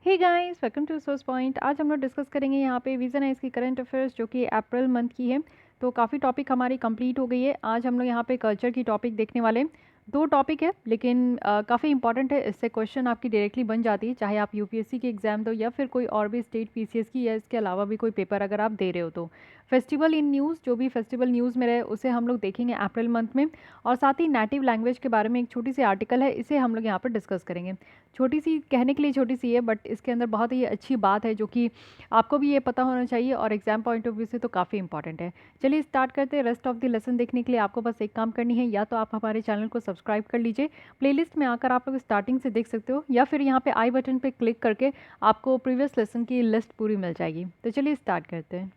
Hey guys, welcome to source point. आज हम लोग डिस्कस करेंगे यहाँ पे विजन है इसकी करंट अफेयर्स जो कि अप्रैल मंथ की है। तो काफ़ी टॉपिक हमारी कंप्लीट हो गई है। आज हम लोग यहाँ पे कल्चर की टॉपिक देखने वाले हैं। दो टॉपिक है लेकिन काफ़ी इंपॉर्टेंट है। इससे क्वेश्चन आपकी डायरेक्टली बन जाती है, चाहे आप यूपीएससी की एग्जाम दो या फिर कोई और भी स्टेट पीसीएस की या इसके अलावा भी कोई पेपर अगर आप दे रहे हो तो। फेस्टिवल इन न्यूज़, जो भी फेस्टिवल न्यूज़ में रहे उसे हम लोग देखेंगे अप्रैल मंथ में। और साथ ही नेटिव लैंग्वेज के बारे में एक छोटी सी आर्टिकल है, इसे हम लोग यहाँ पर डिस्कस करेंगे। छोटी सी कहने के लिए छोटी सी है, बट इसके अंदर बहुत ही अच्छी बात है जो कि आपको भी ये पता होना चाहिए और एग्जाम पॉइंट ऑफ व्यू से तो काफ़ी इंपॉर्टेंट है। चलिए स्टार्ट करते हैं। रेस्ट ऑफ द लेसन देखने के लिए आपको बस एक काम करनी है, या तो आप हमारे चैनल को सब्सक्राइब कर लीजिए, प्लेलिस्ट में आकर आप लोग स्टार्टिंग से देख सकते हो, या फिर यहाँ पे आई बटन पे क्लिक करके आपको प्रीवियस लेसन की लिस्ट पूरी मिल जाएगी। तो चलिए स्टार्ट करते हैं।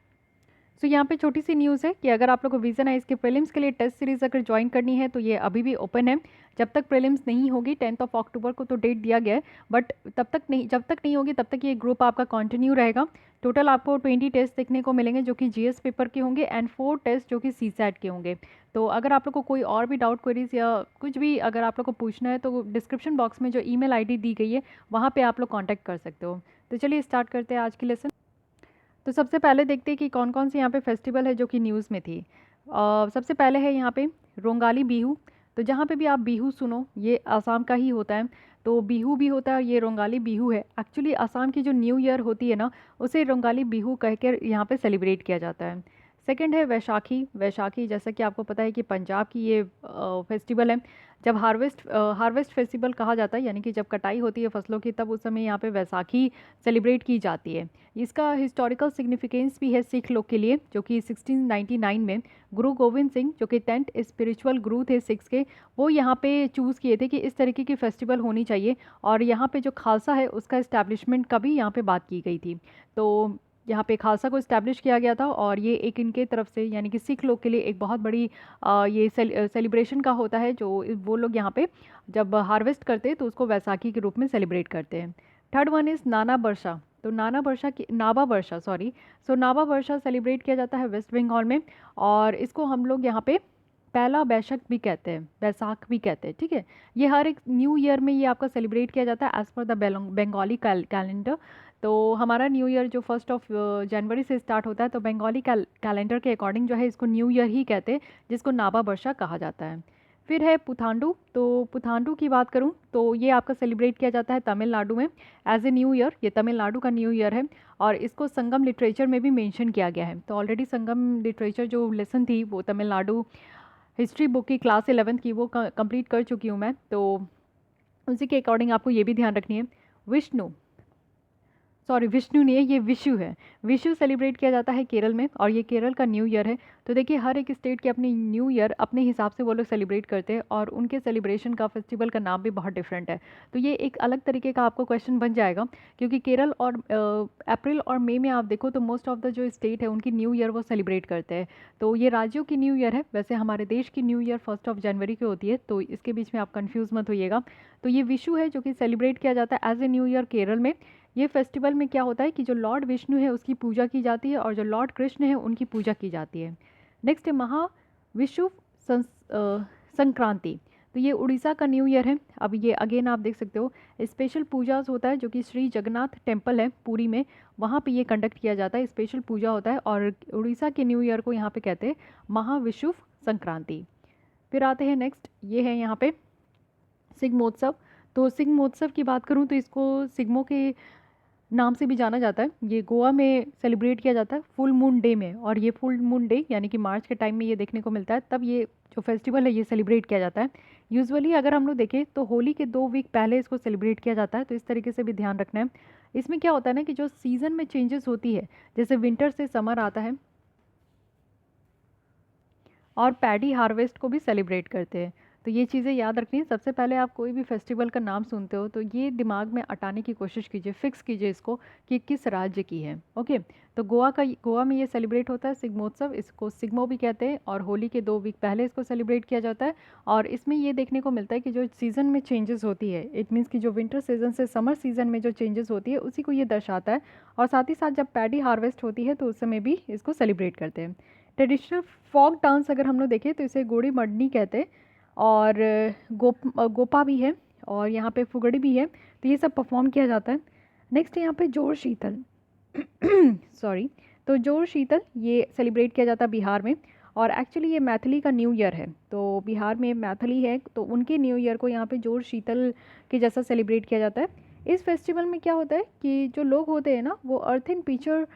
सो यहाँ पे छोटी सी न्यूज़ है कि अगर आप लोग को विजन है इसके प्रीलिम्स के लिए टेस्ट सीरीज़ अगर ज्वाइन करनी है तो ये अभी भी ओपन है। जब तक प्रीलिम्स नहीं होगी 10 अक्टूबर को तो डेट दिया गया है, बट तब तक नहीं, जब तक नहीं होगी तब तक ये ग्रुप आपका कंटिन्यू रहेगा। टोटल आपको 20 टेस्ट देखने को मिलेंगे जो कि जीएस पेपर के होंगे एंड 4 टेस्ट जो कि सीसैट के होंगे। तो अगर आप लोग को कोई और भी डाउट क्वेरीज या कुछ भी अगर आप लोग को पूछना है तो डिस्क्रिप्शन बॉक्स में जो ईमेल आईडी दी गई है वहाँ पे आप लोग कांटेक्ट कर सकते हो। तो चलिए स्टार्ट करते हैं आज की लेसन। तो सबसे पहले देखते हैं कि कौन कौन से यहाँ पे फेस्टिवल है जो कि न्यूज़ में थी। सबसे पहले है यहाँ पे रोंगाली बिहू। तो जहाँ पे भी आप बिहू सुनो ये आसाम का ही होता है। तो बिहू भी होता है, ये रोंगाली बिहू है। एक्चुअली आसाम की जो न्यू ईयर होती है ना, उसे रोंगाली बिहू कह कर यहाँ पे सेलिब्रेट किया जाता है। सेकंड है वैशाखी। वैशाखी जैसा कि आपको पता है कि पंजाब की ये फेस्टिवल है। जब हार्वेस्ट फेस्टिवल कहा जाता है, यानी कि जब कटाई होती है फसलों की, तब उस समय यहाँ पे वैसाखी सेलिब्रेट की जाती है। इसका हिस्टोरिकल सिग्निफिकेंस भी है सिख लोग के लिए, जो कि 1699 में गुरु गोविंद सिंह जो कि 10th स्पिरिचुअल गुरु थे सिख्स के, वो यहाँ पे चूज़ किए थे कि इस तरीके की फेस्टिवल होनी चाहिए। और यहाँ पे जो खालसा है उसका इस्टेब्लिशमेंट का भी यहाँ पे बात की गई थी। तो यहाँ पे खालसा को इस्टेब्लिश किया गया था और ये एक इनके तरफ से यानी कि सिख लोग के लिए एक बहुत बड़ी ये सेलिब्रेशन का होता है, जो वो लोग यहाँ पे जब हार्वेस्ट करते हैं तो उसको वैसाखी के रूप में सेलिब्रेट करते हैं। थर्ड वन इज़ नाना बरसा। तो नाना वर्षा की नाबा वर्षा सॉरी सो नाबा वर्षा सेलिब्रेट किया जाता है वेस्ट बंगाल में। और इसको हम लोग यहाँ पे पहला बैशक भी कहते हैं, बैसाख भी कहते हैं, ठीक है। ये हर एक न्यू ईयर में ये आपका सेलिब्रेट किया जाता है as per the Bengali calendar. तो हमारा न्यू ईयर जो 1 जनवरी से स्टार्ट होता है, तो बंगाली कैलेंडर के अकॉर्डिंग जो है इसको न्यू ईयर ही कहते हैं, जिसको नाबा वर्षा कहा जाता है। फिर है पुथांडू। तो पुथांडू की बात करूं तो ये आपका सेलिब्रेट किया जाता है तमिलनाडु में एज ए न्यू ईयर। ये तमिलनाडु का न्यू ईयर है और इसको संगम लिटरेचर में भी मेंशन किया गया है। तो ऑलरेडी संगम लिटरेचर जो लेसन थी वो तमिलनाडु हिस्ट्री बुक की क्लास 11th की वो कंप्लीट कर चुकी हूँ मैं, तो उसी के अकॉर्डिंग आपको ये भी ध्यान रखनी है। विष्णु सॉरी विष्णु नहीं है, ये विशु है। विशु सेलिब्रेट किया जाता है केरल में और ये केरल का न्यू ईयर है। तो देखिए हर एक स्टेट के अपनी न्यू ईयर अपने हिसाब से वो लोग सेलिब्रेट करते हैं और उनके सेलिब्रेशन का फेस्टिवल का नाम भी बहुत डिफरेंट है। तो ये एक अलग तरीके का आपको क्वेश्चन बन जाएगा, क्योंकि केरल और अप्रैल और मई में आप देखो तो मोस्ट ऑफ द जो स्टेट है उनकी न्यू ईयर वो सेलिब्रेट करते हैं। तो ये राज्यों की न्यू ईयर है, वैसे हमारे देश की न्यू ईयर 1 जनवरी की होती है, तो इसके बीच में आप कन्फ्यूज़ मत होइएगा। तो ये विशु है जो कि सेलिब्रेट किया जाता है as a new year Kerala में। ये फेस्टिवल में क्या होता है कि जो लॉर्ड विष्णु है उसकी पूजा की जाती है और जो लॉर्ड कृष्ण है उनकी पूजा की जाती है। नेक्स्ट है महाविषुव संक्रांति। तो ये उड़ीसा का न्यू ईयर है। अब ये अगेन आप देख सकते हो स्पेशल पूजा होता है जो कि श्री जगन्नाथ टेम्पल है पुरी में, वहाँ पे ये कंडक्ट किया जाता है, स्पेशल पूजा होता है और उड़ीसा के न्यू ईयर को यहाँ पे कहते हैं महाविषुव संक्रांति। फिर आते हैं नेक्स्ट, ये है यहाँ पे सिग्मोत्सव। तो सिग्मोत्सव की बात करूँ तो इसको सिग्मो के नाम से भी जाना जाता है। ये गोवा में सेलिब्रेट किया जाता है फुल मून डे में, और ये फुल मून डे यानी कि मार्च के टाइम में ये देखने को मिलता है, तब ये जो फेस्टिवल है ये सेलिब्रेट किया जाता है। यूजुअली अगर हम लोग देखें तो होली के 2 वीक पहले इसको सेलिब्रेट किया जाता है, तो इस तरीके से भी ध्यान रखना है। इसमें क्या होता है ना कि जो सीज़न में चेंजेस होती है, जैसे विंटर से समर आता है और पैडी हार्वेस्ट को भी सेलिब्रेट करते हैं। तो ये चीज़ें याद रखनी है। सबसे पहले आप कोई भी फेस्टिवल का नाम सुनते हो तो ये दिमाग में अटाने की कोशिश कीजिए, फिक्स कीजिए इसको कि किस राज्य की है। ओके, तो गोवा में ये सेलिब्रेट होता है सिग्मोत्सव, इसको सिग्मो भी कहते हैं, और होली के 2 वीक पहले इसको सेलिब्रेट किया जाता है। और इसमें ये देखने को मिलता है कि जो सीज़न में चेंजेस होती है, इट मीन्स कि जो विंटर सीजन से समर सीजन में जो चेंजेस होती है उसी को ये दर्शाता है। और साथ ही साथ जब पैडी हार्वेस्ट होती है तो उस समय भी इसको सेलिब्रेट करते हैं। ट्रेडिशनल फॉक डांस अगर हम लोग देखें तो इसे गोड़ी मडनी कहते हैं, और गोपा भी है और यहाँ पे फुगड़ी भी है, तो ये सब परफॉर्म किया जाता है। नेक्स्ट है यहाँ पे जोड़ शीतल। सॉरी। तो जोड़ शीतल ये सेलिब्रेट किया जाता है बिहार में, और एक्चुअली ये मैथिली का न्यू ईयर है। तो बिहार में मैथिली है तो उनके न्यू ईयर को यहाँ पे जोड़ शीतल के जैसा सेलिब्रेट किया जाता है। इस फेस्टिवल में क्या होता है कि जो लोग होते हैं ना, वो अर्थिन पिक्चर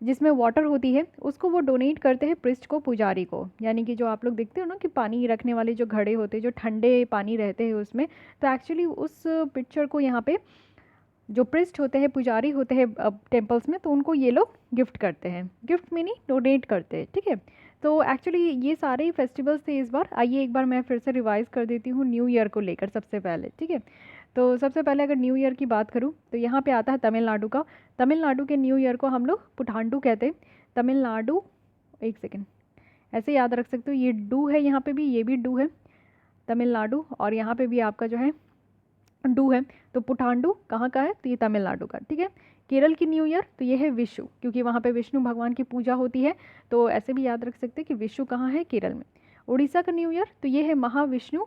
जिसमें वाटर होती है उसको वो डोनेट करते हैं प्रिस्ट को, पुजारी को। यानी कि जो आप लोग देखते हो ना कि पानी रखने वाले जो घड़े होते हैं, जो ठंडे पानी रहते हैं उसमें, तो एक्चुअली उस पिक्चर को यहाँ पे जो प्रिस्ट होते हैं, पुजारी होते हैं टेम्पल्स में, तो उनको ये लोग गिफ्ट करते हैं। गिफ्ट मीनिंग डोनेट करते हैं, ठीक है। तो एक्चुअली ये सारे ही फेस्टिवल्स थे इस बार। आइए एक बार मैं फिर से रिवाइज कर देती हूँ न्यू ईयर को लेकर सबसे पहले, ठीक है। तो सबसे पहले अगर न्यू ईयर की बात करूँ तो यहाँ पे आता है तमिलनाडु का। तमिलनाडु के न्यू ईयर को हम लोग पुठांडु कहते हैं। तमिलनाडु, एक सेकेंड, ऐसे याद रख सकते हो, ये डू है यहाँ पे भी, ये भी डू है तमिलनाडु, और यहाँ पे भी आपका जो है डू है। तो पुठांडु कहाँ का है, तो ये तमिलनाडु का, ठीक है। केरल की न्यू ईयर तो ये है विशु, क्योंकि वहाँ पे विष्णु भगवान की पूजा होती है, तो ऐसे भी याद रख सकते हैं कि विशु कहाँ है, केरल में। उड़ीसा का न्यू ईयर तो ये है महाविष्णु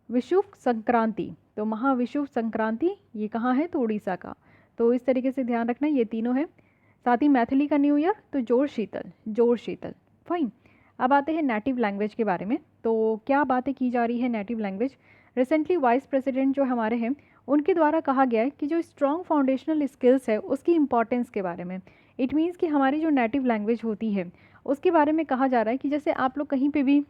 विषुव संक्रांति। तो महाविषुव संक्रांति ये कहाँ है, तो उड़ीसा का। तो इस तरीके से ध्यान रखना, ये तीनों है। साथ ही मैथिली का न्यू ईयर तो जोड़ शीतल, जोड़ शीतल, फाइन। अब आते हैं नेटिव लैंग्वेज के बारे में। तो क्या बातें की जा रही है native language. Recently vice president जो हमारे हैं उनके द्वारा कहा गया है कि जो स्ट्रॉन्ग फाउंडेशनल स्किल्स है उसकी इंपॉर्टेंस के बारे में। इट मीन्स कि हमारी जो नेटिव लैंग्वेज होती है उसके बारे में कहा जा रहा है कि जैसे आप लोग कहीं पे भी,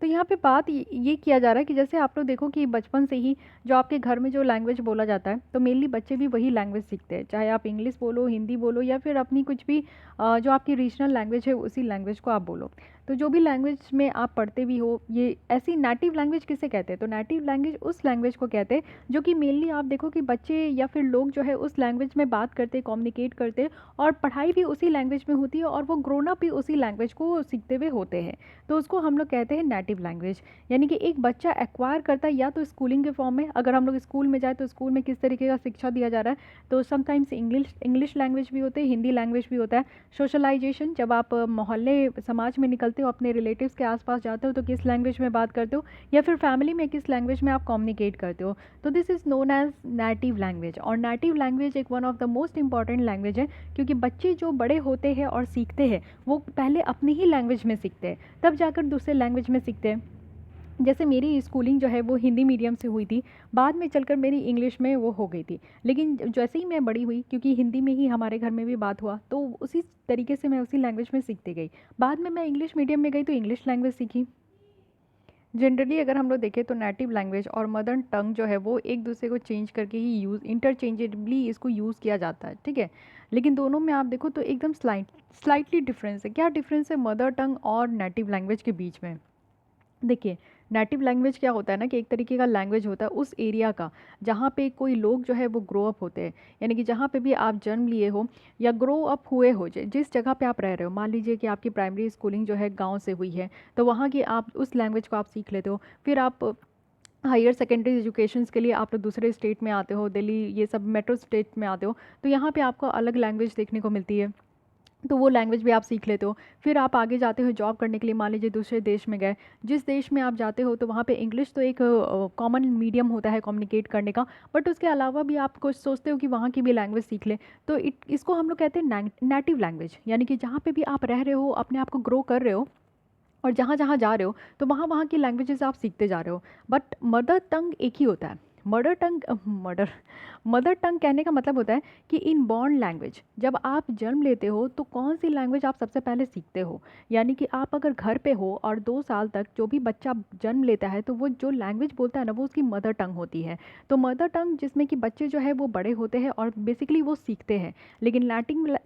तो यहाँ पे बात ये किया जा रहा है कि जैसे आप लोग देखो कि बचपन से ही जो आपके घर में जो लैंग्वेज बोला जाता है, तो मेनली बच्चे भी वही लैंग्वेज सीखते हैं, चाहे आप इंग्लिश बोलो, हिंदी बोलो, या फिर अपनी कुछ भी जो आपकी रीजनल लैंग्वेज है उसी लैंग्वेज को आप बोलो। तो जो भी लैंग्वेज में आप पढ़ते भी हो, ये ऐसी नेटिव लैंग्वेज किसे कहते हैं, तो नेटिव लैंग्वेज उस लैंग्वेज को कहते हैं जो कि मेनली आप देखो कि बच्चे या फिर लोग जो है उस लैंग्वेज में बात करते, कम्युनिकेट करते, और पढ़ाई भी उसी लैंग्वेज में होती है, और वो ग्रोन अप भी उसी लैंग्वेज को सीखते हुए होते हैं। तो उसको हम लोग कहते हैं नेटिव लैंग्वेज। यानी कि एक बच्चा एक्वायर करता है या तो स्कूलिंग के फॉर्म में, अगर हम लोग स्कूल में जाए तो स्कूल में किस तरीके का शिक्षा दिया जा रहा है, तो समटाइम्स इंग्लिश लैंग्वेज भी होते हैं, हिंदी लैंग्वेज भी होता है। सोशलाइजेशन, जब आप मोहल्ले समाज में निकलते हो, अपने रिलेटिव्स के आसपास जाते हो, तो किस लैंग्वेज में बात करते हो, या फिर फैमिली में किस लैंग्वेज में आप कम्युनिकेट करते हो, तो this is known as native language. और नेटिव लैंग्वेज एक one of the most important language है, क्योंकि बच्चे जो बड़े होते हैं और सीखते हैं वो पहले अपनी ही लैंग्वेज में सीखते हैं, तब जाकर दूसरे लैंग्वेज में सीखते हैं। जैसे मेरी स्कूलिंग जो है वो हिंदी मीडियम से हुई थी, बाद में चलकर मेरी इंग्लिश में वो हो गई थी, लेकिन जैसे ही मैं बड़ी हुई, क्योंकि हिंदी में ही हमारे घर में भी बात हुआ, तो उसी तरीके से मैं उसी लैंग्वेज में सीखती गई। बाद में मैं इंग्लिश मीडियम में गई तो इंग्लिश लैंग्वेज सीखी। जनरली अगर हम लोग देखें तो नेटिव लैंग्वेज और मदर टंग जो है वो एक दूसरे को चेंज करके ही यूज़, इंटरचेंजेबली इसको यूज़ किया जाता है, ठीक है। लेकिन दोनों में आप देखो तो एकदम स्लाइटली डिफरेंस है। क्या डिफरेंस है मदर टंग और नेटिव लैंग्वेज के बीच में। देखिए, नेटिव लैंग्वेज क्या होता है ना कि एक तरीके का लैंग्वेज होता है उस एरिया का जहाँ पे कोई लोग जो है वो ग्रो अप होते हैं। यानी कि जहाँ पे भी आप जन्म लिए हो या ग्रो अप हुए हो, जिस जगह पे आप रह रहे हो, मान लीजिए कि आपकी प्राइमरी स्कूलिंग जो है गांव से हुई है, तो वहाँ की आप उस लैंग्वेज को आप सीख लेते हो। फिर आप हायर सेकेंडरी एजुकेशन के लिए आप लोग दूसरे स्टेट में आते हो, दिल्ली ये सब मेट्रो स्टेट में आते हो, तो यहाँ पे आपको अलग लैंग्वेज देखने को मिलती है, तो वो लैंग्वेज भी आप सीख लेते हो। फिर आप आगे जाते हो जॉब करने के लिए, मान लीजिए दूसरे देश में गए, जिस देश में आप जाते हो तो वहाँ पे इंग्लिश तो एक कॉमन मीडियम होता है कम्युनिकेट करने का, बट उसके अलावा भी आप कुछ सोचते हो कि वहाँ की भी लैंग्वेज सीख ले, तो इसको हम लोग कहते हैं नेटिव लैंग्वेज। यानी कि जहाँ पे भी आप रह रहे हो, अपने आप को ग्रो कर रहे हो, और जहाँ जहाँ जा रहे हो तो वहाँ वहाँ की लैंग्वेजेस आप सीखते जा रहे हो, बट मदर टंग एक ही होता है। मदर टंग कहने का मतलब होता है कि इन बॉर्न लैंग्वेज, जब आप जन्म लेते हो तो कौन सी लैंग्वेज आप सबसे पहले सीखते हो। यानी कि आप अगर घर पे हो और 2 साल तक जो भी बच्चा जन्म लेता है तो वो जो लैंग्वेज बोलता है ना वो उसकी मदर टंग होती है। तो मदर टंग जिसमें कि बच्चे जो है वो बड़े होते हैं और बेसिकली वो सीखते हैं। लेकिन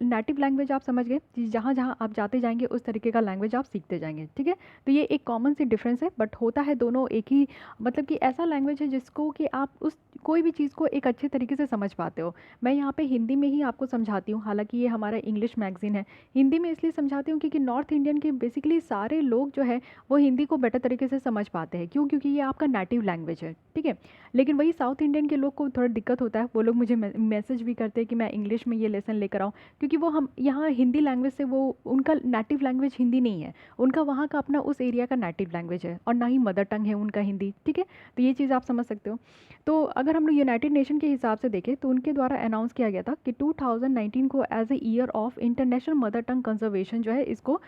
नेटिव लैंग्वेज आप समझ गए, जहाँ जहाँ आप जाते जाएंगे उस तरीके का लैंग्वेज आप सीखते जाएंगे, ठीक है। तो ये एक कॉमन सी डिफरेंस है, बट होता है दोनों एक ही, मतलब कि ऐसा लैंग्वेज है जिसको कि आप उस कोई भी चीज़ को एक अच्छे तरीके से समझ पाते हो। मैं यहाँ पे हिंदी में ही आपको समझाती हूँ, हालांकि ये हमारा इंग्लिश मैगज़ीन है। हिंदी में इसलिए समझाती हूँ क्योंकि नॉर्थ इंडियन के बेसिकली सारे लोग जो है वो हिंदी को बेटर तरीके से समझ पाते हैं, क्यों, क्योंकि ये आपका नेटिव लैंग्वेज है, ठीक है। लेकिन वही साउथ इंडियन के लोग को थोड़ा दिक्कत होता है, वो लोग मुझे मैसेज भी करते हैं कि मैं इंग्लिश में ये लेसन लेकर आऊँ, क्योंकि वो हम यहाँ हिंदी लैंग्वेज से, वो उनका नेटिव लैंग्वेज हिंदी नहीं है, उनका वहाँ का अपना उस एरिया का नेटिव लैंग्वेज है, और ना ही मदर टंग है उनका हिंदी, ठीक है। तो ये चीज़ आप समझ सकते हो। तो अगर हम लोग यूनाइटेड नेशन के हिसाब से देखें तो उनके द्वारा अनाउंस किया गया था कि 2019 को as a year of international mother tongue conservation जो है इसको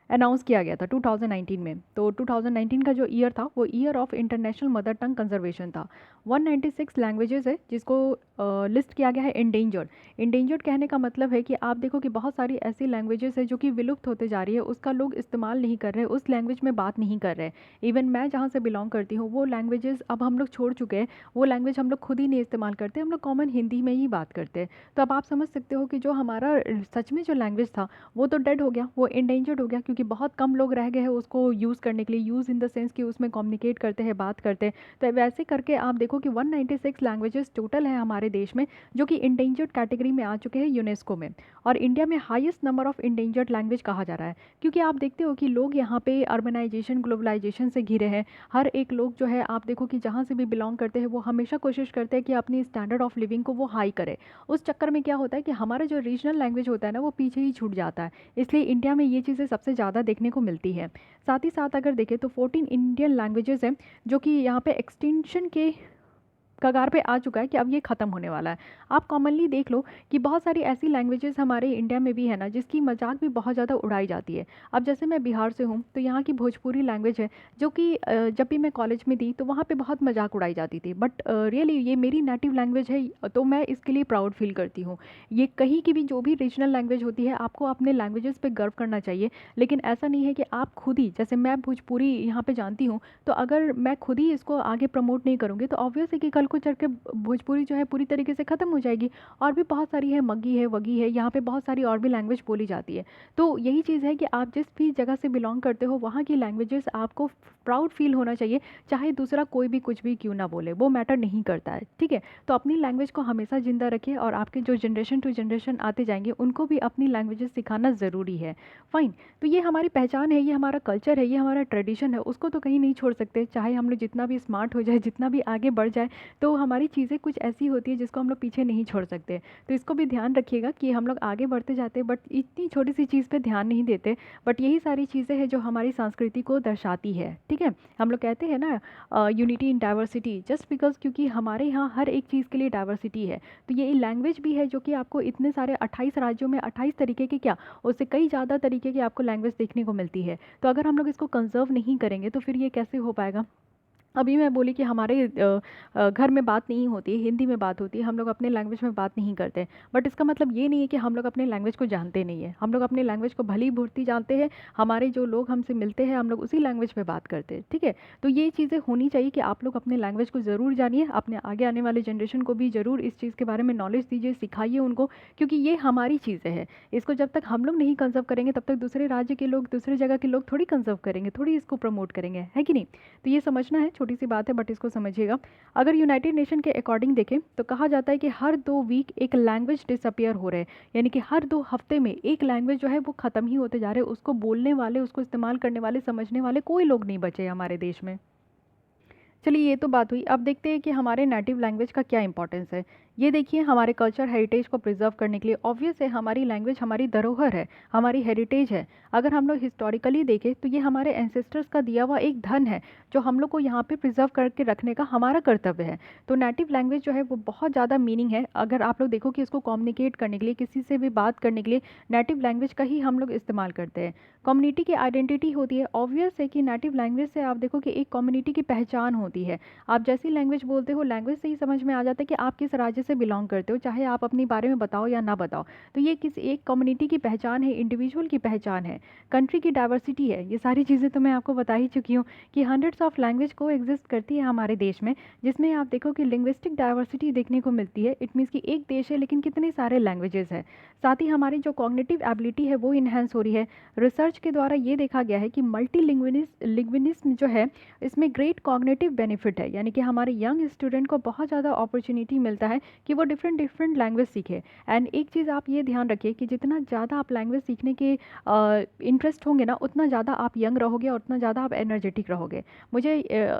अनाउंस किया गया था 2019 में। तो 2019 का जो ईयर था वो year of international mother tongue conservation था। 196 लैंग्वेजेस है जिसको लिस्ट किया गया है इंडेंजर्ड। इंडेंजर्ड कहने का मतलब है कि आप देखो कि बहुत सारी ऐसी लैंग्वेजेस है जो कि विलुप्त होते जा रही है, उसका लोग इस्तेमाल नहीं कर रहे, उस लैंग्वेज में बात नहीं कर रहे। इवन मैं जहाँ से बिलोंग करती हूँ वो लैंग्वेजेस अब हम लोग छोड़ चुके हैं, वो लैंग्वेज हम लोग खुद ही नहीं इस्तेमाल करते, हम लोग कॉमन हिंदी में ही बात करते हैं। तो अब आप समझ सकते हो कि जो हमारा सच में जो लैंग्वेज था वो तो डेड हो गया, वो इंडेंजर्ड हो गया, क्योंकि बहुत कम लोग रह गए हैं उसको यूज़ करने के लिए, यूज़ इन द सेंस कि उसमें कम्युनिकेट करते हैं, बात करते हैं। तो वैसे करके आप देखो कि 196 लैंग्वेजेस टोटल है हमारे देश में जो कि इंडेंजर्ड कैटेगरी में आ चुके हैं यूनेस्को में। और इंडिया में highest number of endangered language कहा जा रहा है, क्योंकि आप देखते हो कि लोग यहाँ पे अर्बनाइजेशन ग्लोबलाइजेशन से घिरे हैं। हर एक लोग जो है आप देखो कि जहाँ से भी बिलोंग करते हैं वो हमेशा कोशिश करते हैं कि अपनी स्टैंडर्ड ऑफ लिविंग को वो हाई करे। उस चक्कर में क्या होता है कि हमारा जो रीजनल लैंग्वेज होता है ना वो पीछे ही छूट जाता है। इसलिए इंडिया में ये चीज़ें सबसे ज़्यादा देखने को मिलती है। साथ ही साथ अगर देखें तो 14 इंडियन लैंग्वेजेस हैं जो कि यहाँ पे एक्सटेंशन के कगार पे आ चुका है कि अब ये ख़त्म होने वाला है। आप कॉमनली देख लो कि बहुत सारी ऐसी लैंग्वेजेस हमारे इंडिया में भी है ना जिसकी मजाक भी बहुत ज़्यादा उड़ाई जाती है। अब जैसे मैं बिहार से हूँ तो यहाँ की भोजपुरी लैंग्वेज है जो कि जब भी मैं कॉलेज में थी तो वहाँ पे बहुत मजाक उड़ाई जाती थी, बट रियली ये मेरी नेटिव लैंग्वेज है तो मैं इसके लिए प्राउड फील करती हूँ। ये कहीं की भी जो भी रीजनल लैंग्वेज होती है आपको अपने लैंग्वेजेस पे गर्व करना चाहिए, लेकिन ऐसा नहीं है कि आप खुद ही, जैसे मैं भोजपुरी यहाँ पे जानती हूँ तो अगर मैं खुद ही इसको आगे प्रमोट नहीं करूँगी तो ऑब्वियस है कि कल को चल के भोजपुरी जो है पूरी तरीके से ख़त्म हो जाएगी। और भी बहुत सारी है, मग्गी है, वगी है, यहाँ पे बहुत सारी और भी लैंग्वेज बोली जाती है। तो यही चीज़ है कि आप जिस भी जगह से बिलोंग करते हो वहाँ की लैंग्वेजेस आपको प्राउड फील होना चाहिए, चाहे दूसरा कोई भी कुछ भी क्यों ना बोले, वो मैटर नहीं करता है, ठीक है। तो अपनी लैंग्वेज को हमेशा ज़िंदा रखिए और आपके जो जनरेशन टू जनरेशन आते जाएंगे उनको भी अपनी लैंग्वेजेस सिखाना ज़रूरी है। फाइन। तो ये हमारी पहचान है, ये हमारा कल्चर है, ये हमारा ट्रेडिशन है, उसको तो कहीं नहीं छोड़ सकते। चाहे हम लोग जितना भी स्मार्ट हो जाए, जितना भी आगे बढ़ जाए, तो हमारी चीज़ें कुछ ऐसी होती है जिसको हम लोग पीछे नहीं छोड़ सकते। तो इसको भी ध्यान रखिएगा कि हम लोग आगे बढ़ते जाते हैं बट इतनी छोटी सी चीज़ पे ध्यान नहीं देते, बट यही सारी चीज़ें हैं जो हमारी संस्कृति को दर्शाती है, ठीक है। हम लोग कहते हैं ना unity in diversity, just because क्योंकि हमारे यहाँ हर एक चीज़ के लिए डाइवर्सिटी है। तो ये लैंग्वेज भी है जो कि आपको इतने सारे 28 राज्यों में 28 तरीके की, क्या उससे कई ज़्यादा तरीके की आपको लैंग्वेज देखने को मिलती है। तो अगर हम लोग इसको कंजर्व नहीं करेंगे तो फिर ये कैसे हो पाएगा। अभी मैं बोली कि हमारे घर में बात नहीं होती है, हिंदी में बात होती है, हम लोग अपने लैंग्वेज में बात नहीं करते, बट इसका मतलब ये नहीं है कि हम लोग अपने लैंग्वेज को जानते नहीं है। हम लोग अपने लैंग्वेज को भली भूर्ती जानते हैं, हमारे जो लोग हमसे मिलते हैं हम लोग उसी लैंग्वेज में बात करते हैं, ठीक है। तो ये चीज़ें होनी चाहिए कि आप लोग अपने लैंग्वेज को ज़रूर जानिए, अपने आगे आने वाले जनरेशन को भी ज़रूर इस चीज़ के बारे में नॉलेज दीजिए, सिखाइए उनको, क्योंकि ये हमारी चीज़ें हैं। इसको जब तक हम लोग नहीं कंजर्व करेंगे तब तक दूसरे राज्य के लोग, दूसरे जगह के लोग थोड़ी कंजर्व करेंगे, थोड़ी इसको प्रमोट करेंगे, है कि नहीं। तो ये समझना है, छोटी सी बात है बट इसको समझिएगा। अगर यूनाइटेड नेशन के अकॉर्डिंग देखें तो कहा जाता है कि हर 2 वीक एक लैंग्वेज डिसअपियर हो रहे हैं, यानी कि हर 2 हफ्ते में एक लैंग्वेज जो है वो ख़त्म ही होते जा रहे हैं। उसको बोलने वाले, उसको इस्तेमाल करने वाले, समझने वाले कोई लोग नहीं बचे हमारे देश में। चलिए ये तो बात हुई, अब देखते हैं कि हमारे नेटिव लैंग्वेज का क्या इंपॉर्टेंस है। ये देखिए हमारे कल्चर हेरिटेज को प्रिजर्व करने के लिए ऑब्वियस है हमारी लैंग्वेज हमारी धरोहर है, हमारी हेरिटेज है। अगर हम लोग हिस्टोरिकली देखें तो ये हमारे एंसेस्टर्स का दिया हुआ एक धन है जो हम लोग को यहाँ पे प्रिजर्व करके रखने का हमारा कर्तव्य है। तो नेटिव लैंग्वेज जो है वो बहुत ज़्यादा मीनिंग है। अगर आप लोग देखो कि इसको कम्युनिकेट करने के लिए, किसी से भी बात करने के लिए नेटिव लैंग्वेज का ही हम लोग इस्तेमाल करते हैं। कम्युनिटी की आइडेंटिटी होती है, ऑब्वियस है कि नेटिव लैंग्वेज से आप देखो कि एक कम्युनिटी की पहचान होती है। आप जैसी लैंग्वेज बोलते हो लैंग्वेज से ही समझ में आ जाता है कि आप किस राज्य से बिलोंग करते हो, चाहे आप अपने बारे में बताओ या ना बताओ। तो ये किसी एक कम्युनिटी की पहचान है, इंडिविजुअल की पहचान है, कंट्री की डाइवर्सिटी है। ये सारी चीज़ें तो मैं आपको बता ही चुकी हूँ कि हंड्रेड्स ऑफ लैंग्वेज को एग्जिस्ट करती है हमारे देश में, जिसमें आप देखो कि लिंग्विस्टिक डाइवर्सिटी देखने को मिलती है। इट मीन्स कि एक देश है लेकिन कितने सारे लैंग्वेजेस हैं। साथ ही हमारी जो कॉग्निटिव एबिलिटी है वो इन्हेंस हो रही है। रिसर्च के द्वारा ये देखा गया है कि मल्टी लिंग्विनिज्म जो है इसमें ग्रेट कॉग्निटिव बेनिफिट है, यानी कि हमारे यंग स्टूडेंट को बहुत ज़्यादा अपॉर्चुनिटी मिलता है कि वो डिफरेंट डिफरेंट लैंग्वेज सीखे। एंड एक चीज़ आप ये ध्यान रखिए कि जितना ज़्यादा आप लैंग्वेज सीखने के इंटरेस्ट होंगे ना, उतना ज़्यादा आप यंग रहोगे और उतना ज़्यादा आप एनर्जेटिक रहोगे। मुझे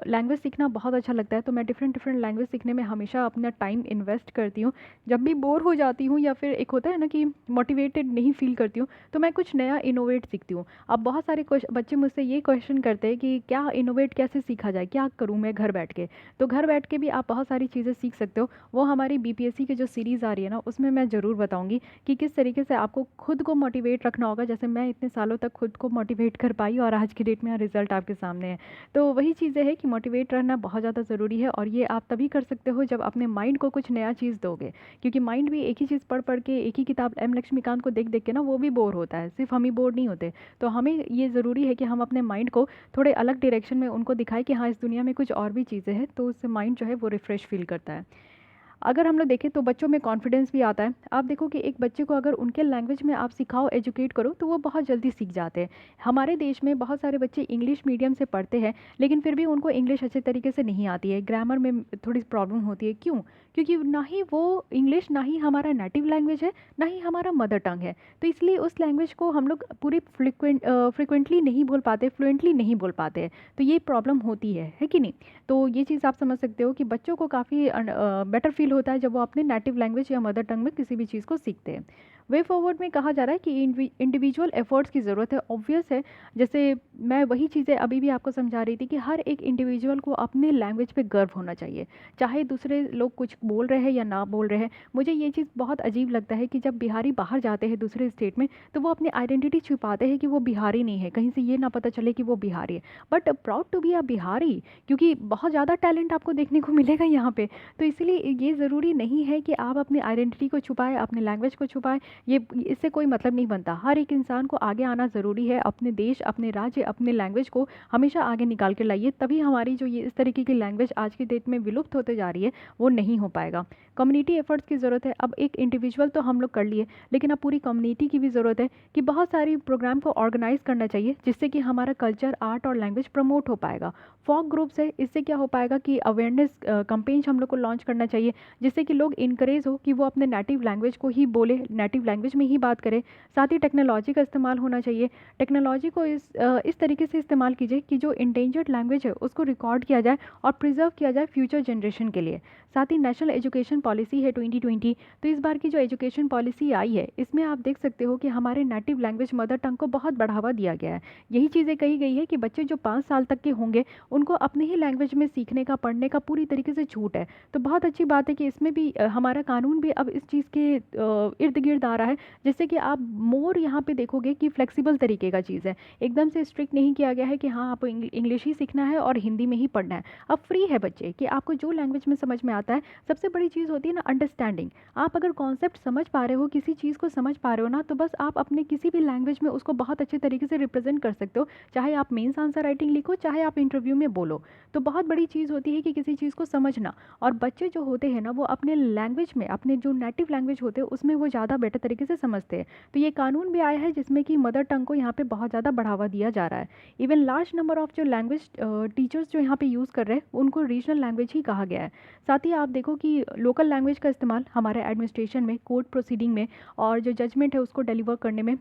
लैंग्वेज सीखना बहुत अच्छा लगता है, तो मैं डिफरेंट डिफरेंट लैंग्वेज सीखने में हमेशा अपना टाइम इन्वेस्ट करती हूँ। जब भी बोर हो जाती हूँ या फिर एक होता है ना कि मोटिवेटेड नहीं फील करती हूँ, तो मैं कुछ नया इनोवेट सीखती हूँ। अब बहुत सारे बच्चे मुझसे ये क्वेश्चन करते हैं कि क्या इनोवेट कैसे सीखा जाए, क्या करूँ मैं घर बैठ के। तो घर बैठ के भी आप बहुत सारी चीज़ें सीख सकते हो। वो हमारी बीपीएससी की जो सीरीज़ आ रही है ना, उसमें मैं ज़रूर बताऊँगी कि किस तरीके से आपको खुद को मोटिवेट रखना होगा। जैसे मैं इतने सालों तक खुद को मोटिवेट कर पाई और आज की डेट में रिजल्ट आपके सामने है। तो वही चीज़ें हैं कि मोटिवेट रहना बहुत ज़्यादा ज़रूरी है, और ये आप तभी कर सकते हो जब अपने माइंड को कुछ नया चीज़ दोगे। क्योंकि माइंड भी एक ही चीज़ पढ़ पढ़ के, एक ही किताब एम लक्ष्मीकांत को देख देख के ना वो भी बोर होता है, सिर्फ हम ही बोर नहीं होते। तो हमें ये ज़रूरी है कि हम अपने माइंड को थोड़े अलग डायरेक्शन में उनको दिखाएं कि हाँ, इस दुनिया में कुछ और भी चीज़ें हैं, तो उससे माइंड जो है वो रिफ़्रेश फील करता है। अगर हम लोग देखें तो बच्चों में कॉन्फिडेंस भी आता है। आप देखो कि एक बच्चे को अगर उनके लैंग्वेज में आप सिखाओ, एजुकेट करो, तो वो बहुत जल्दी सीख जाते हैं। हमारे देश में बहुत सारे बच्चे इंग्लिश मीडियम से पढ़ते हैं, लेकिन फिर भी उनको इंग्लिश अच्छे तरीके से नहीं आती है, ग्रामर में थोड़ी प्रॉब्लम होती है। क्यों? क्योंकि ना ही वो इंग्लिश, ना ही हमारा नेटिव लैंग्वेज है, ना ही हमारा मदर टंग है। तो इसलिए उस लैंग्वेज को हम लोग पूरी फ्रिक्वेंटली नहीं बोल पाते, फ्लुएंटली नहीं बोल पाते हैं। तो ये प्रॉब्लम होती है कि नहीं? तो ये चीज़ आप समझ सकते हो कि बच्चों को काफ़ी बेटर फील होता है जब वो अपने नेटिव लैंग्वेज या मदर टंग में किसी भी चीज़ को सीखते हैं। वे फॉरवर्ड में कहा जा रहा है कि इंडिविजुअल एफर्ट्स की ज़रूरत है। ऑब्वियस है, जैसे मैं वही चीज़ें अभी भी आपको समझा रही थी कि हर एक इंडिविजुअल को अपने लैंग्वेज पे गर्व होना चाहिए, चाहे दूसरे लोग कुछ बोल रहे हैं या ना बोल रहे हैं। मुझे ये चीज़ बहुत अजीब लगता है कि जब बिहारी बाहर जाते हैं दूसरे स्टेट में, तो वो अपनी आइडेंटिटी छुपाते हैं कि वो बिहारी नहीं है, कहीं से ये ना पता चले कि वो बिहारी है। But proud to be a Bihari, क्योंकि बहुत ज़्यादा टैलेंट आपको देखने को मिलेगा यहाँ पे। तो इसलिए ये ज़रूरी नहीं है कि आप अपनी आइडेंटिटी को छुपाएं, अपने लैंग्वेज को छुपाएं। ये इससे कोई मतलब नहीं बनता। हर एक इंसान को आगे आना ज़रूरी है। अपने देश, अपने राज्य, अपने लैंग्वेज को हमेशा आगे निकाल के लाइए, तभी हमारी जो ये इस तरीके की लैंग्वेज आज की डेट में विलुप्त होते जा रही है, वो नहीं हो पाएगा। कम्युनिटी एफर्ट्स की ज़रूरत है। अब एक इंडिविजुअल तो हम लोग कर लिए, लेकिन अब पूरी कम्युनिटी की भी ज़रूरत है कि बहुत सारी प्रोग्राम को ऑर्गेनाइज करना चाहिए, जिससे कि हमारा कल्चर, आर्ट और लैंग्वेज प्रमोट हो पाएगा। फॉक ग्रुप्स है, इससे क्या हो पाएगा कि अवेयरनेस कैंपेन्स हम लोग को लॉन्च करना चाहिए, जिससे कि लोग इनकरेज हो कि वो अपने नेटिव लैंग्वेज को ही बोले, नेटिव लैंग्वेज में ही बात करें। साथ ही टेक्नोलॉजी का इस्तेमाल होना चाहिए। टेक्नोलॉजी को इस तरीके से इस्तेमाल कीजिए कि जो इंडेंजर्ड लैंग्वेज है उसको रिकॉर्ड किया जाए और प्रिजर्व किया जाए फ्यूचर जनरेशन के लिए। साथ ही नेशनल एजुकेशन पॉलिसी है 2020, तो इस बार की जो एजुकेशन पॉलिसी आई है, इसमें आप देख सकते हो कि हमारे नेटिव लैंग्वेज मदर टंग को बहुत बढ़ावा दिया गया है। यही चीज़ें कही गई है कि बच्चे जो 5 साल तक के होंगे, उनको अपने ही लैंग्वेज में सीखने का, पढ़ने का पूरी तरीके से छूट है। तो बहुत अच्छी बात है कि इसमें भी हमारा कानून भी अब इस चीज़ के इर्द गिर्द आ रहा है, जिससे कि आप मोर यहाँ पे देखोगे कि फ्लेक्सिबल तरीके का चीज़ है। एकदम से स्ट्रिक्ट नहीं किया गया है कि हाँ, आपको इंग्लिश ही सीखना है और हिंदी में ही पढ़ना है। अब फ्री है बच्चे कि आपको जो लैंग्वेज में समझ में आता है। सबसे बड़ी चीज़ होती है ना, अंडरस्टैंडिंग। आप अगर कॉन्सेप्ट समझ पा रहे हो, किसी चीज़ को समझ पा रहे हो ना, तो बस आप अपने किसी भी लैंग्वेज में उसको बहुत अच्छे तरीके से रिप्रेजेंट कर सकते हो। चाहे आप मेंस आंसर राइटिंग लिखो, चाहे आप इंटरव्यू में बोलो। तो बहुत बड़ी चीज़ होती है कि किसी चीज़ को समझना। और बच्चे जो होते हैं ना, वो अपने लैंग्वेज में, अपने जो नेटिव लैंग्वेज होते हैं उसमें वो ज़्यादा बेटर तरीके से समझते हैं। तो ये कानून भी आया है जिसमें कि मदर टंग को यहाँ पे बहुत ज़्यादा बढ़ावा दिया जा रहा है। इवन लार्ज नंबर ऑफ जो लैंग्वेज टीचर्स जो यहाँ पे यूज़ कर रहे हैं, उनको रीजनल लैंग्वेज ही कहा गया है। साथ ही आप देखो कि लोकल लैंग्वेज का इस्तेमाल हमारे एडमिनिस्ट्रेशन में, कोर्ट प्रोसीडिंग में और जो जजमेंट है उसको डिलीवर करने में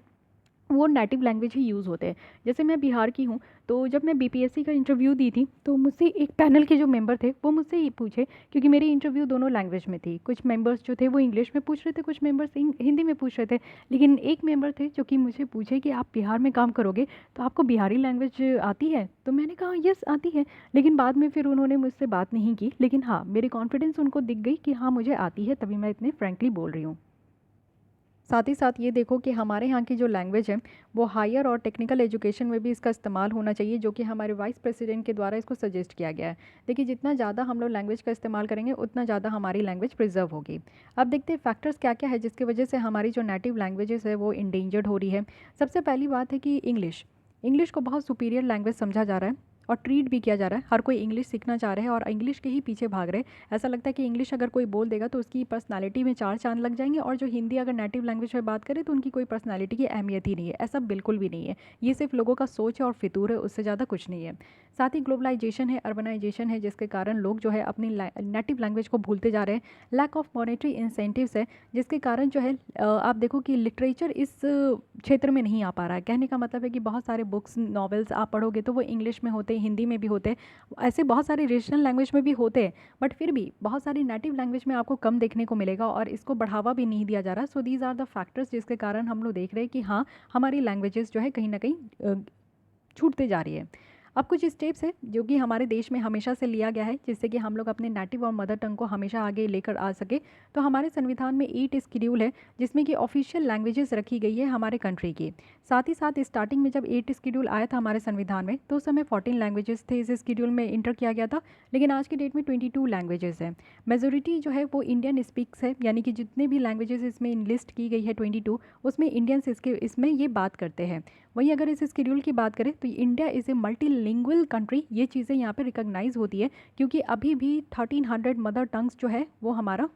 वो नेटिव लैंग्वेज ही यूज़ होते हैं। जैसे मैं बिहार की हूँ, तो जब मैं बीपीएससी का इंटरव्यू दी थी, तो मुझसे एक पैनल के जो मेंबर थे वो मुझसे ये पूछे, क्योंकि मेरी इंटरव्यू दोनों लैंग्वेज में थी। कुछ मेंबर्स जो थे वो इंग्लिश में पूछ रहे थे, कुछ मेंबर्स हिंदी में पूछ रहे थे। लेकिन एक मेंबर थे जो कि मुझे पूछे कि आप बिहार में काम करोगे तो आपको बिहारी लैंग्वेज आती है? तो मैंने कहा यस आती है। लेकिन बाद में फिर उन्होंने मुझसे बात नहीं की, लेकिन हाँ, मेरी कॉन्फिडेंस उनको दिख गई कि हाँ, मुझे आती है, तभी मैं इतने फ्रेंकली बोल रही हूँ। साथ ही साथ ये देखो कि हमारे यहाँ की जो लैंग्वेज है, वो हायर और टेक्निकल एजुकेशन में भी इसका इस्तेमाल होना चाहिए, जो कि हमारे वाइस प्रेसिडेंट के द्वारा इसको सजेस्ट किया गया है। देखिए, जितना ज़्यादा हम लोग लैंग्वेज का इस्तेमाल करेंगे, उतना ज़्यादा हमारी लैंग्वेज प्रिजर्व होगी। अब देखते हैं फैक्टर्स क्या क्या है जिसकी वजह से हमारी जो नेटिव लैंग्वेजेस है वो इंडेंजर्ड हो रही है। सबसे पहली बात है कि इंग्लिश को बहुत सुपीरियर लैंग्वेज समझा जा रहा है और ट्रीट भी किया जा रहा है। हर कोई इंग्लिश सीखना चाह रहे हैं और इंग्लिश के ही पीछे भाग रहे हैं। ऐसा लगता है कि इंग्लिश अगर कोई बोल देगा तो उसकी पर्सनालिटी में 4 चांद लग जाएंगे, और जो हिंदी अगर नेटिव लैंग्वेज में बात करें तो उनकी कोई पर्सनालिटी की अहमियत ही नहीं है। ऐसा बिल्कुल भी नहीं है। ये सिर्फ लोगों का सोच है और फितूर है, उससे ज़्यादा कुछ नहीं है। साथ ही ग्लोबलाइजेशन है, अर्बनाइजेशन है, जिसके कारण लोग जो है अपनी नेटिव लैंग्वेज को भूलते जा रहे हैं। लैक ऑफ मॉनेटरी इंसेंटिव्स है, जिसके कारण जो है आप देखो कि लिटरेचर इस क्षेत्र में नहीं आ पा रहा है। कहने का मतलब है कि बहुत सारे बुक्स नॉवेल्स आप पढ़ोगे तो वो इंग्लिश में होते हैं, हिंदी में भी होते हैं, ऐसे बहुत सारे रीजनल लैंग्वेज में भी होते हैं, बट फिर भी बहुत सारी नेटिव लैंग्वेज में आपको कम देखने को मिलेगा और इसको बढ़ावा भी नहीं दिया जा रहा। So these are the factors जिसके कारण हम लोग देख रहे हैं कि हाँ, हमारी लैंग्वेजेस जो है कहीं ना कहीं छूटते जा रही है। अब कुछ स्टेप्स है जो कि हमारे देश में हमेशा से लिया गया है, जिससे कि हम लोग अपने नेटिव और मदर टंग को हमेशा आगे लेकर आ सके। तो हमारे संविधान में 8 शेड्यूल है, जिसमें कि ऑफिशियल लैंग्वेजेस रखी गई है हमारे कंट्री की। साथ ही साथ स्टार्टिंग में जब 8 शेड्यूल आया था हमारे संविधान में, तो उस समय 14 लैंग्वेजेस थे इस शेड्यूल में इंटर किया गया था, लेकिन आज की डेट में 22 लैंग्वेजेस है। मेजोरिटी जो है वो इंडियन स्पीक्स है, यानी कि जितने भी लैंग्वेजेस इसमें लिस्ट की गई है 22, उसमें इंडियन्स इसमें ये बात करते हैं। वहीं अगर इस शेड्यूल की बात करें तो India is a multilingual country, ये चीज़ें यहाँ पे रिकॉग्नाइज होती है, क्योंकि अभी भी 1300 मदर टंग्स जो है वो हमारा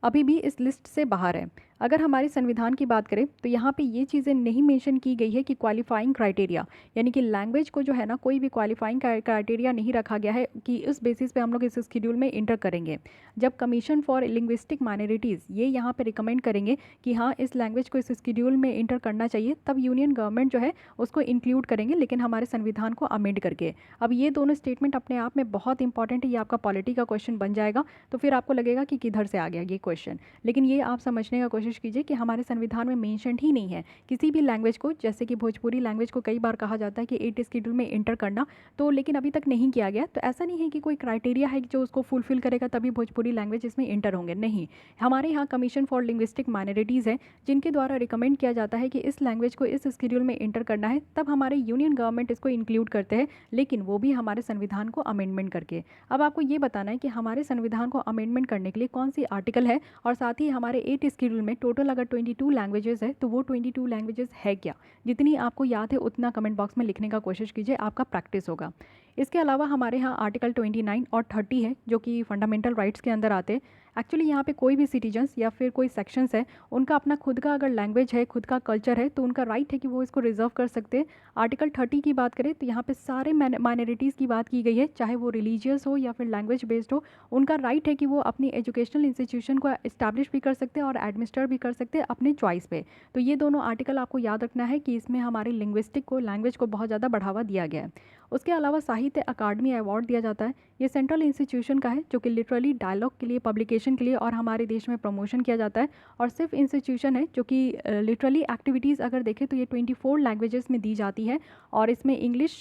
अभी भी इस लिस्ट से बाहर है। अगर हमारे संविधान की बात करें तो यहाँ पे ये चीज़ें नहीं मेंशन की गई है कि क्वालिफाइंग क्राइटेरिया, यानी कि लैंग्वेज को जो है ना कोई भी क्वालिफाइंग क्राइटेरिया नहीं रखा गया है कि इस बेसिस पे हम लोग इस शेड्यूल में इंटर करेंगे। जब कमीशन फॉर लिंग्विस्टिक माइनॉरिटीज़ ये यहाँ पे रिकमेंड करेंगे कि हाँ इस लैंग्वेज को इस शेड्यूल में इंटर करना चाहिए, तब यूनियन गवर्नमेंट जो है उसको इंक्लूड करेंगे, लेकिन हमारे संविधान को अमेंड करके। अब ये दोनों स्टेटमेंट अपने आप में बहुत इंपॉर्टेंट है, ये आपका पॉलिटी का क्वेश्चन बन जाएगा, तो फिर आपको लगेगा कि किधर से आ गया ये क्वेश्चन। लेकिन ये आप समझने का कोशिश कीजिए कि हमारे संविधान में मेंशन ही नहीं है किसी भी लैंग्वेज को, जैसे कि भोजपुरी लैंग्वेज को कई बार कहा जाता है कि 8 शेड्यूल में इंटर करना, तो लेकिन अभी तक नहीं किया गया। तो ऐसा नहीं है कि कोई क्राइटेरिया है जो उसको फुलफिल करेगा तभी भोजपुरी लैंग्वेज इसमें इंटर होंगे, नहीं। हमारे यहाँ कमीशन फॉर लिंग्विस्टिक माइनॉरिटीज़ है, जिनके द्वारा रिकमेंड किया जाता है कि इस लैंग्वेज को इस शेड्यूल में इंटर करना है, तब हमारे यूनियन गवर्नमेंट इसको इंक्लूड करते हैं, लेकिन वो भी हमारे संविधान को अमेंडमेंट करके। अब आपको ये बताना है कि हमारे संविधान को अमेंडमेंट करने के लिए कौन सी आर्टिकल है, और साथ ही हमारे 8 शेड्यूल में टोटल अगर 22 लैंग्वेजेस है तो वो 22 लैंग्वेजेस है क्या। जितनी आपको याद है उतना कमेंट बॉक्स में लिखने का कोशिश कीजिए, आपका प्रैक्टिस होगा। इसके अलावा हमारे यहाँ आर्टिकल 29 और 30 है जो कि फंडामेंटल राइट्स के अंदर आते हैं। एक्चुअली यहाँ पे कोई भी सिटीजन्स या फिर कोई सेक्शंस है, उनका अपना खुद का अगर लैंग्वेज है, खुद का कल्चर है, तो उनका राइट है कि वो इसको रिजर्व कर सकते हैं। आर्टिकल 30 की बात करें तो यहाँ पे सारे माइनॉरिटीज़ की बात की गई है, चाहे वो रिलीजियस हो या फिर लैंग्वेज बेस्ड हो, उनका राइट है कि वो अपनी एजुकेशनल इंस्टीट्यूशन को इस्टेब्लिश भी कर सकते हैं और एडमिनिस्टर भी कर सकते हैं अपने चॉइस पे। तो ये दोनों आर्टिकल आपको याद रखना है कि इसमें हमारी लिंग्विस्टिक को, लैंग्वेज को बहुत ज़्यादा बढ़ावा दिया गया है। उसके अलावा साहित्य अकादमी अवार्ड दिया जाता है, ये सेंट्रल इंस्टीट्यूशन का है जो कि लिटरली डायलॉग के लिए, पब्लिकेशन के लिए और हमारे देश में प्रमोशन किया जाता है। और सिर्फ इंस्टीट्यूशन है जो कि लिटरली एक्टिविटीज़ अगर देखें तो ये 24 लैंग्वेजेस में दी जाती है और इसमें इंग्लिश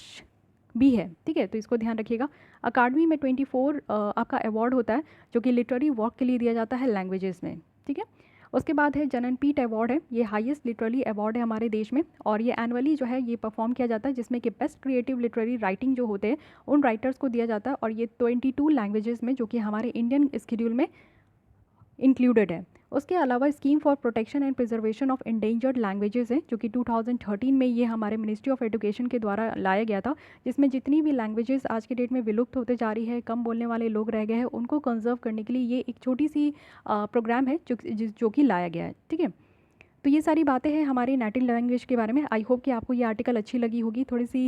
भी है, ठीक है, तो इसको ध्यान रखिएगा। अकादमी में 24 आपका अवार्ड होता है जो कि लिटरेरी वर्क के लिए दिया जाता है लैंग्वेजेस में, ठीक है। उसके बाद है जननपीठ अवार्ड है, ये हाईएस्ट लिटरेरी अवार्ड है हमारे देश में, और ये एनुअली जो है ये परफॉर्म किया जाता है, जिसमें कि बेस्ट क्रिएटिव लिटरेरी राइटिंग जो होते हैं उन राइटर्स को दिया जाता है, और ये 22 लैंग्वेजेस में जो कि हमारे इंडियन शेड्यूल में इंक्लूडेड है। उसके अलावा scheme for protection and preservation of endangered languages है जो कि 2013 में ये हमारे मिनिस्ट्री ऑफ एजुकेशन के द्वारा लाया गया था, जिसमें जितनी भी लैंग्वेजेस आज के डेट में विलुप्त होते जा रही है, कम बोलने वाले लोग रह गए हैं, उनको कंजर्व करने के लिए ये एक छोटी सी प्रोग्राम है जो कि लाया गया है, ठीक है। तो ये सारी बातें हैं हमारी नेटिव लैंग्वेज के बारे में। आई होप कि आपको ये आर्टिकल अच्छी लगी होगी, थोड़ी सी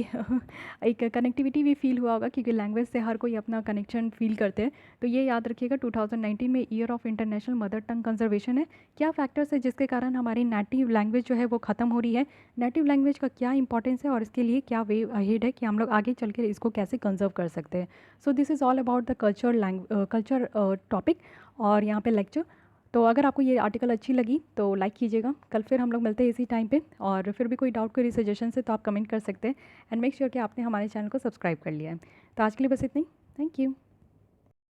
एक कनेक्टिविटी भी फील हुआ होगा, क्योंकि लैंग्वेज से हर कोई अपना कनेक्शन फील करते हैं। तो ये याद रखिएगा 2019 में year of international mother tongue conservation है। क्या फैक्टर्स है जिसके कारण हमारी नेटिव लैंग्वेज जो है वो ख़त्म हो रही है, नेटिव लैंग्वेज का क्या इंपॉर्टेंस है और इसके लिए क्या वे अहेड है कि हम लोग आगे चल कर इसको कैसे कंजर्व कर सकते हैं। So this is all about the culture topic और यहाँ पे लेक्चर। तो अगर आपको ये आर्टिकल अच्छी लगी तो लाइक कीजिएगा। कल फिर हम लोग मिलते हैं इसी टाइम पे, और फिर भी कोई डाउट, कोई सजेशन है तो आप कमेंट कर सकते हैं। एंड मेक श्योर कि आपने हमारे चैनल को सब्सक्राइब कर लिया है। तो आज के लिए बस इतना ही। Thank you.